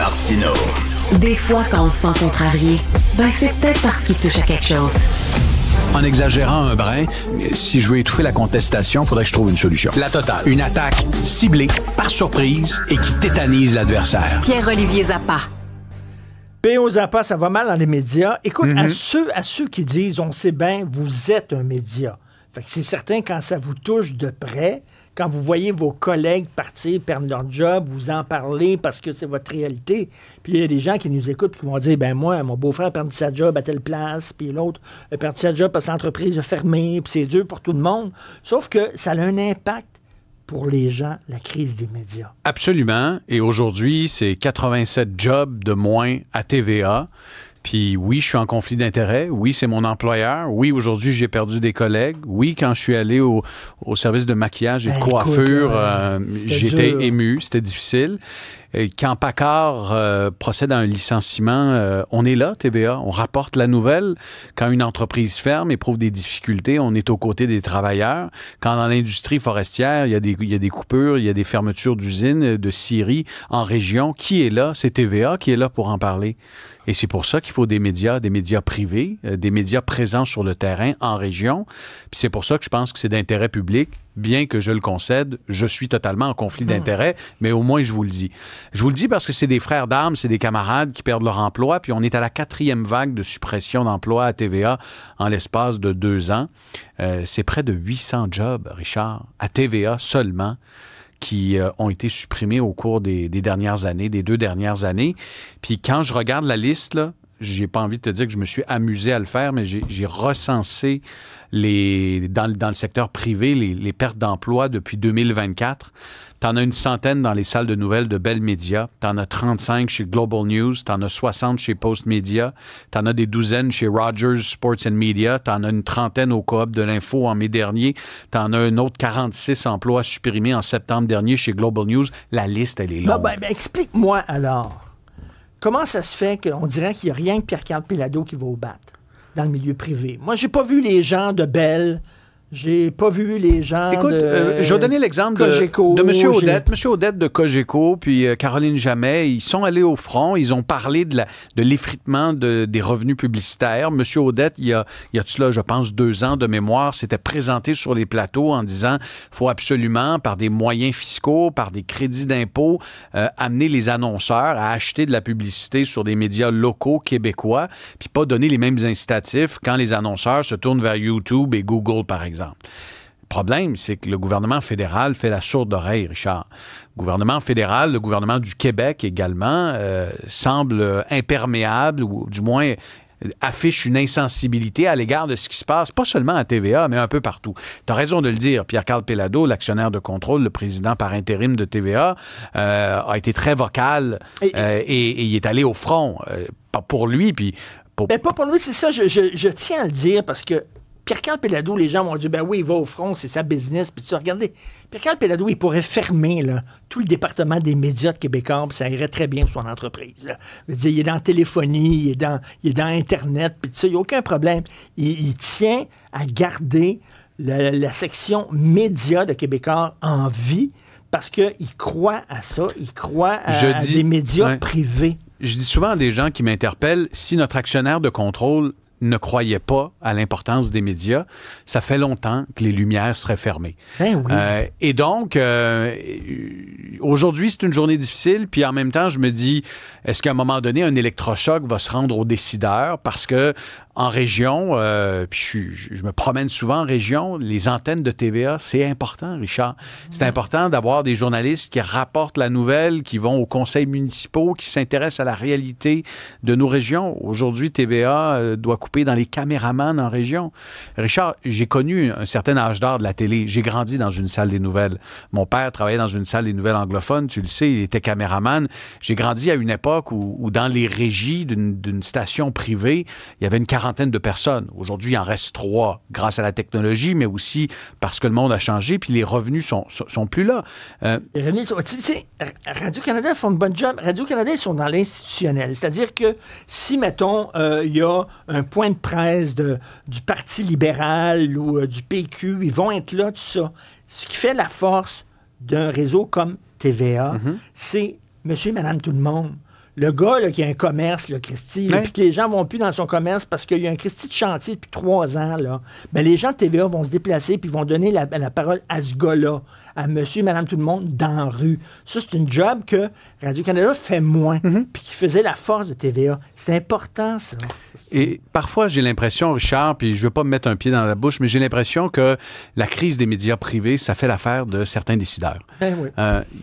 Martineau. Des fois, quand on se sent contrarié, ben c'est peut-être parce qu'il touche à quelque chose. En exagérant un brin, si je veux étouffer la contestation, il faudrait que je trouve une solution. La totale. Une attaque ciblée, par surprise, et qui tétanise l'adversaire. Pierre-Olivier Zappa. P.O. Zappa, ça va mal dans les médias. Écoute, à ceux qui disent, on sait bien, vous êtes un média. Fait que c'est certain, quand ça vous touche de près, quand vous voyez vos collègues partir, perdre leur job, vous en parlez parce que c'est votre réalité. Puis il y a des gens qui nous écoutent et qui vont dire, ben moi, mon beau-frère a perdu sa job à telle place, puis l'autre a perdu sa job parce que l'entreprise a fermé, puis c'est dur pour tout le monde. Sauf que ça a un impact pour les gens, la crise des médias. Absolument. Et aujourd'hui, c'est 87 jobs de moins à TVA. Puis oui, je suis en conflit d'intérêts. Oui, c'est mon employeur. Oui, aujourd'hui, j'ai perdu des collègues. Oui, quand je suis allé au service de maquillage et de coiffure, j'étais ému. C'était difficile. Et quand Paccard procède à un licenciement, on est là, TVA. On rapporte la nouvelle. Quand une entreprise ferme, éprouve des difficultés, on est aux côtés des travailleurs. Quand dans l'industrie forestière, il y a des coupures, il y a des fermetures d'usines, de scieries en région, qui est là? C'est TVA qui est là pour en parler. Et c'est pour ça qu'il faut des médias privés, des médias présents sur le terrain, en région. Puis c'est pour ça que je pense que c'est d'intérêt public. Bien que je le concède, je suis totalement en conflit d'intérêts, mais au moins je vous le dis. Je vous le dis parce que c'est des frères d'armes, c'est des camarades qui perdent leur emploi, puis on est à la 4e vague de suppression d'emplois à TVA en l'espace de 2 ans. C'est près de 800 jobs, Richard, à TVA seulement, qui ont été supprimés au cours des dernières années, des 2 dernières années. Puis quand je regarde la liste, là, j'ai pas envie de te dire que je me suis amusé à le faire, mais j'ai recensé dans le secteur privé les pertes d'emploi depuis 2024. T'en as une centaine dans les salles de nouvelles de Bell Media. T'en as 35 chez Global News. T'en as 60 chez Post Media. T'en as des douzaines chez Rogers Sports and Media. T'en as une trentaine au Coop de l'Info en mai dernier. T'en as un autre 46 emplois supprimés en septembre dernier chez Global News. La liste, elle est longue. Ben, explique-moi alors, comment ça se fait qu'on dirait qu'il n'y a rien que Pierre-Carl Péladeau qui va au bat dans le milieu privé? Moi, j'ai pas vu les gens de Bell. J'ai pas vu les gens. Écoute, je vais donner l'exemple de M. Audette. M. Audette de Cogeco, puis Caroline Jammet, ils sont allés au front, ils ont parlé de l'effritement des revenus publicitaires. M. Audette, il y a cela, je pense, 2 ans de mémoire, s'était présenté sur les plateaux en disant faut absolument, par des moyens fiscaux, par des crédits d'impôt, amener les annonceurs à acheter de la publicité sur des médias locaux québécois, puis pas donner les mêmes incitatifs quand les annonceurs se tournent vers YouTube et Google, par exemple. Le problème, c'est que le gouvernement fédéral fait la sourde oreille, Richard. Le gouvernement fédéral, le gouvernement du Québec également, semble imperméable, ou du moins affiche une insensibilité à l'égard de ce qui se passe, pas seulement à TVA, mais un peu partout. Tu as raison de le dire. Pierre-Carl Péladeau, l'actionnaire de contrôle, le président par intérim de TVA, a été très vocal et il est allé au front. Pas pour lui, puis... Mais pas pour lui, c'est ça. Je tiens à le dire parce que Pierre-Carl Péladeau, les gens vont dire, ben oui, il va au front, c'est sa business. Puis tu regardez, Pierre-Carl Péladeau, il pourrait fermer là, tout le département des médias de Québécois, puis ça irait très bien pour son entreprise. Là. Je veux dire, il est dans la téléphonie, il est dans Internet, puis il n'y a aucun problème. Il tient à garder la section médias de Québécois en vie parce qu'il croit à ça, il croit à des médias privés. Je dis souvent à des gens qui m'interpellent, si notre actionnaire de contrôle ne croyait pas à l'importance des médias, ça fait longtemps que les lumières seraient fermées. Ben oui. Et donc, aujourd'hui, c'est une journée difficile, puis en même temps, je me dis, est-ce qu'à un moment donné, un électrochoc va se rendre aux décideurs? Parce que en région, puis je me promène souvent en région, les antennes de TVA, c'est important, Richard. C'est important d'avoir des journalistes qui rapportent la nouvelle, qui vont aux conseils municipaux, qui s'intéressent à la réalité de nos régions. Aujourd'hui, TVA doit couper dans les caméramans en région. Richard, j'ai connu un certain âge d'or de la télé. J'ai grandi dans une salle des nouvelles. Mon père travaillait dans une salle des nouvelles anglophones, tu le sais, il était caméraman. J'ai grandi à une époque où dans les régies d'une station privée, il y avait une quarantaine de personnes. Aujourd'hui, il en reste 3 grâce à la technologie, mais aussi parce que le monde a changé, puis les revenus sont plus là. Les revenus sont... Tu sais, Radio-Canada font une bonne job. Radio-Canada, ils sont dans l'institutionnel. C'est-à-dire que si, mettons, il y a un point de presse du Parti libéral ou du PQ, ils vont être là, tout ça. Ce qui fait la force d'un réseau comme TVA, c'est monsieur et madame tout le monde. Le gars là, qui a un commerce, là, Christy, là, Ouais. puis que les gens vont plus dans son commerce parce qu'il y a un Christy de chantier depuis 3 ans, là, ben, les gens de TVA vont se déplacer puis vont donner la parole à ce gars-là, à monsieur, madame, tout le monde, dans la rue. Ça, c'est une job que Radio-Canada fait moins, puis qui faisait la force de TVA. C'est important, ça. Et parfois, j'ai l'impression, Richard, puis je ne veux pas me mettre un pied dans la bouche, mais j'ai l'impression que la crise des médias privés, ça fait l'affaire de certains décideurs. Ben oui.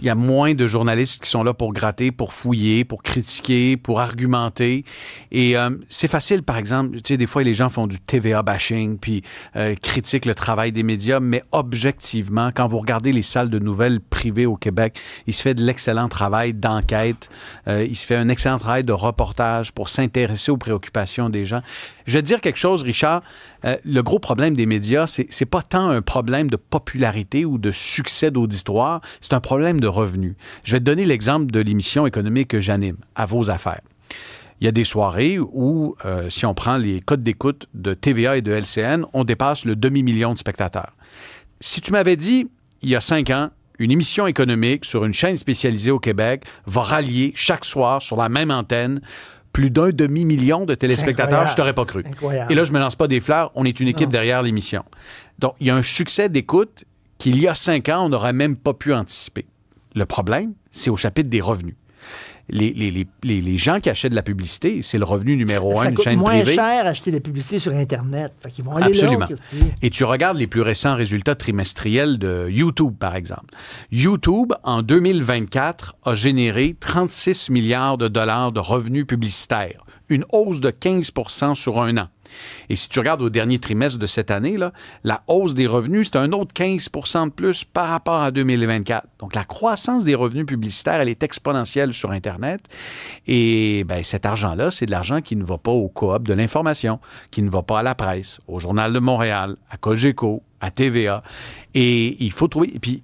Il y a moins de journalistes qui sont là pour gratter, pour fouiller, pour critiquer, pour argumenter. Et c'est facile, par exemple, tu sais, des fois, les gens font du TVA bashing, puis critiquent le travail des médias, mais objectivement, quand vous regardez les salles de nouvelles privées au Québec, il se fait de l'excellent travail d'enquête, il se fait un excellent travail de reportage pour s'intéresser aux préoccupations des gens. Je vais te dire quelque chose, Richard, le gros problème des médias, c'est pas tant un problème de popularité ou de succès d'auditoire, c'est un problème de revenus. Je vais te donner l'exemple de l'émission économique que j'anime, À vos affaires. Il y a des soirées où, si on prend les codes d'écoute de TVA et de LCN, on dépasse le demi-million de spectateurs. Si tu m'avais dit, il y a 5 ans, une émission économique sur une chaîne spécialisée au Québec va rallier chaque soir sur la même antenne plus d'un demi-million de téléspectateurs, je t'aurais pas cru. Incroyable. Et là, je me lance pas des fleurs, on est une équipe derrière l'émission. Donc, il y a un succès d'écoute qu'il y a 5 ans, on n'aurait même pas pu anticiper. Le problème, c'est au chapitre des revenus. Les gens qui achètent de la publicité, c'est le revenu numéro un d'une chaîne moins privée. cher acheter des publicités sur Internet. Fait qu'ils vont aller Absolument. là, Christy. Et tu regardes les plus récents résultats trimestriels de YouTube, par exemple. YouTube, en 2024, a généré 36 milliards de dollars de revenus publicitaires, une hausse de 15 sur un an. Et si tu regardes au dernier trimestre de cette année, là, la hausse des revenus, c'est un autre 15 de plus par rapport à 2024. Donc, la croissance des revenus publicitaires, elle est exponentielle sur Internet. Et bien, cet argent-là, c'est de l'argent qui ne va pas au coop de l'information, qui ne va pas à la presse, au Journal de Montréal, à Cogeco, à TVA. Et il faut trouver... Et puis,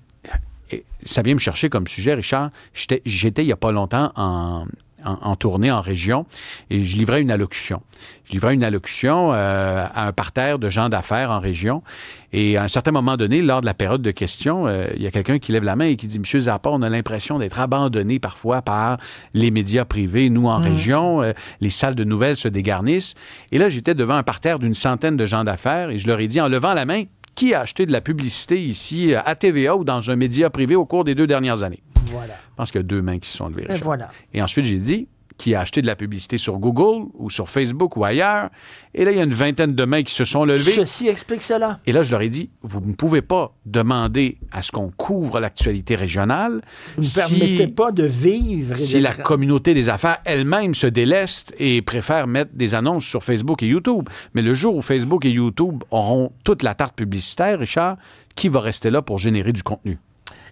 ça vient me chercher comme sujet, Richard. J'étais il n'y a pas longtemps en tournée en région et je livrais une allocution. Je livrais une allocution à un parterre de gens d'affaires en région et à un certain moment donné, lors de la période de questions, il y a quelqu'un qui lève la main et qui dit « Monsieur Zappa, on a l'impression d'être abandonné parfois par les médias privés, nous en région, les salles de nouvelles se dégarnissent. » Et là, j'étais devant un parterre d'une centaine de gens d'affaires et je leur ai dit en levant la main, qui a acheté de la publicité ici à TVA ou dans un média privé au cours des 2 dernières années? Voilà. Je pense qu'il y a 2 mains qui se sont levées. Et Richard. voilà. Et ensuite, j'ai dit, qui a acheté de la publicité sur Google ou sur Facebook ou ailleurs? Et là, il y a une vingtaine de mains qui se sont levées. Ceci explique cela. Et là, je leur ai dit, vous ne pouvez pas demander à ce qu'on couvre l'actualité régionale Vous ne permettez pas de vivre. et si de la communauté des affaires elle-même se déleste et préfère mettre des annonces sur Facebook et YouTube. Mais le jour où Facebook et YouTube auront toute la tarte publicitaire, Richard, qui va rester là pour générer du contenu?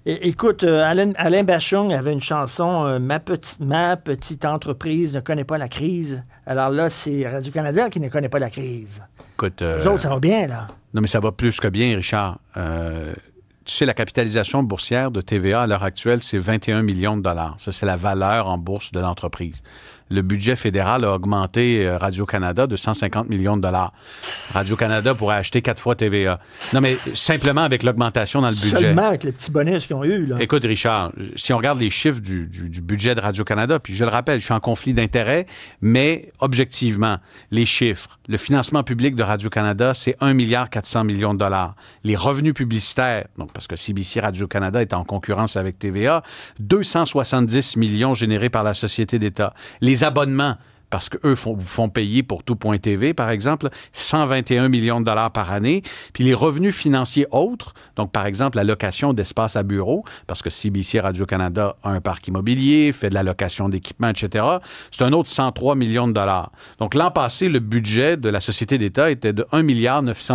Écoute, Alain Bachung avait une chanson ma petite entreprise ne connaît pas la crise. Alors là, c'est Radio-Canada qui ne connaît pas la crise. Écoute, Les autres, ça va bien, là. non, mais ça va plus que bien, Richard. Tu sais, la capitalisation boursière de TVA à l'heure actuelle, c'est 21 millions de dollars. Ça, c'est la valeur en bourse de l'entreprise. Le budget fédéral a augmenté Radio-Canada de 150 millions de dollars. Radio-Canada pourrait acheter 4 fois TVA. Non, mais simplement avec l'augmentation dans le budget. Seulement avec les petits bonus qu'ils ont eus, là. Écoute, Richard, si on regarde les chiffres du budget de Radio-Canada, puis je le rappelle, je suis en conflit d'intérêts, mais objectivement, les chiffres, le financement public de Radio-Canada, c'est 1,4 milliard de dollars. Les revenus publicitaires, donc parce que CBC Radio-Canada est en concurrence avec TVA, 270 millions générés par la Société d'État. Les abonnements, parce qu'eux vous font payer pour tout.tv, par exemple, 121 millions de dollars par année. Puis les revenus financiers autres, donc par exemple la location d'espace à bureau, parce que CBC Radio-Canada a un parc immobilier, fait de la location d'équipements, etc., c'est un autre 103 millions de dollars. Donc l'an passé, le budget de la Société d'État était de 1,9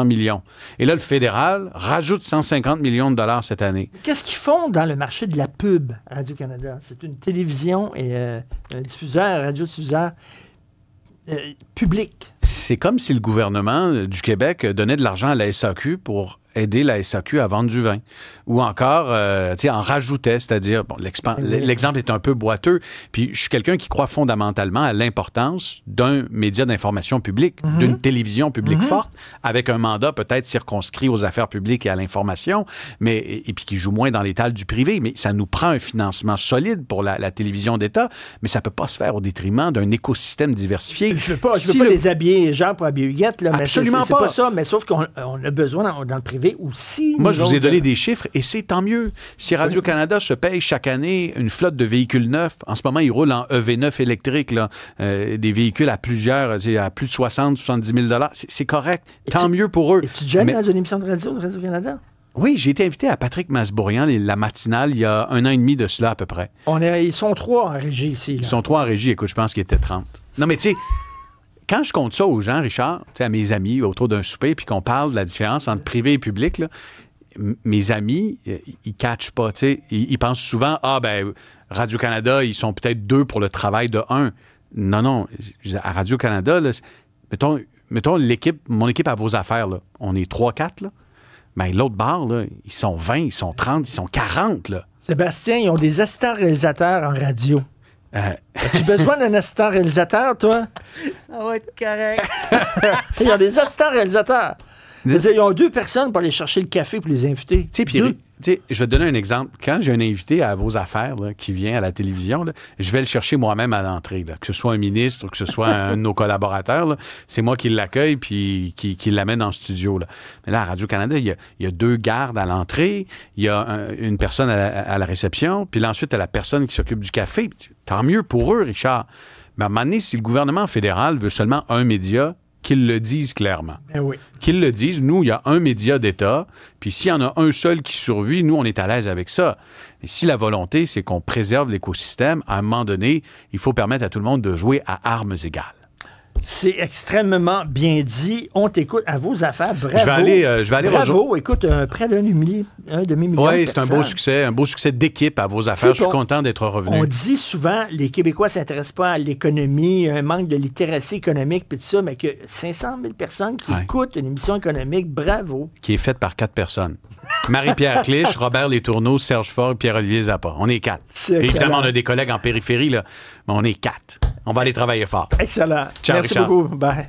milliard. Et là, le fédéral rajoute 150 millions de dollars cette année. Qu'est-ce qu'ils font dans le marché de la pub, Radio-Canada? C'est une télévision et un diffuseur, un radiodiffuseur public. C'est comme si le gouvernement du Québec donnait de l'argent à la SAQ pour aider la SAQ à vendre du vin. Ou encore, en rajoutait, c'est-à-dire, bon, l'exemple est un peu boiteux, puis je suis quelqu'un qui croit fondamentalement à l'importance d'un média d'information publique, d'une télévision publique forte, avec un mandat peut-être circonscrit aux affaires publiques et à l'information, et puis qui joue moins dans l'étal du privé, mais ça nous prend un financement solide pour la télévision d'État, mais ça ne peut pas se faire au détriment d'un écosystème diversifié. Je ne veux pas les habiller, genre, pour habiller Huguette, là, absolument mais c'est pas ça, mais sauf qu'on a besoin dans le privé aussi. Moi, je vous ai donné des chiffres et c'est tant mieux. Si Radio-Canada se paye chaque année une flotte de véhicules neufs, en ce moment, ils roulent en EV9 électrique, là, des véhicules à plus de 60, 70 000 $. C'est correct. Tant mieux pour eux. Es-tu déjà allé dans une émission de Radio-Canada? Oui, j'ai été invité à Patrick Masbourian, la matinale, il y a 1 an et demi de cela à peu près. Ils sont 3 en régie ici. Là. Ils sont 3 en régie. Écoute, je pense qu'ils étaient 30. Non, mais tu sais, quand je compte ça aux gens, Richard, à mes amis autour d'un souper, puis qu'on parle de la différence entre privé et public, là, mes amis, ils catchent pas, tu sais. Ils pensent souvent, Radio-Canada, ils sont peut-être 2 pour le travail de 1. Non. À Radio-Canada, là, mettons mon équipe à vos affaires, là, on est 3-4, là. Ben, l'autre bar, là, ils sont 20, ils sont 30, ils sont 40, là. Sébastien, ils ont des assistants réalisateurs en radio. As-tu besoin d'un assistant réalisateur, toi? Ça va être correct. Ils ont des assistants réalisateurs. C'est-à-dire, ils ont 2 personnes pour aller chercher le café pour les inviter. Tu sais, je vais te donner un exemple. Quand j'ai un invité à vos affaires là, qui vient à la télévision, là, je vais le chercher moi-même à l'entrée. Là. Que ce soit un ministre ou que ce soit un de nos collaborateurs, là, c'est moi qui l'accueille puis qui l'amène en studio. Là. Mais là, à Radio-Canada, il y a 2 gardes à l'entrée, il y a une personne à la réception, puis là, ensuite, il y a la personne qui s'occupe du café. Tant mieux pour eux, Richard. Mais à un moment donné, si le gouvernement fédéral veut seulement un média, qu'ils le disent clairement. Ben oui. Qu'ils le disent. Nous, il y a un média d'État, puis s'il y en a un seul qui survit, nous, on est à l'aise avec ça. Mais si la volonté, c'est qu'on préserve l'écosystème, à un moment donné, il faut permettre à tout le monde de jouer à armes égales. C'est extrêmement bien dit. On t'écoute à vos affaires. Bravo. Je vais aller bravo. Écoute, près d'un demi-million. Oui, c'est un beau succès d'équipe à vos affaires. Je suis content d'être revenu. On dit souvent, les Québécois ne s'intéressent pas à l'économie, un manque de littératie économique, puis tout ça, mais que 500 000 personnes qui écoutent une émission économique, bravo. Qui est faite par 4 personnes. Marie-Pierre Clich, Robert Letourneau, Serge Faure, Pierre-Olivier Zappa. On est 4. Évidemment, on a des collègues en périphérie, là, mais on est 4. On va aller travailler fort. Excellent. Ciao, Merci Richard. beaucoup. Bye.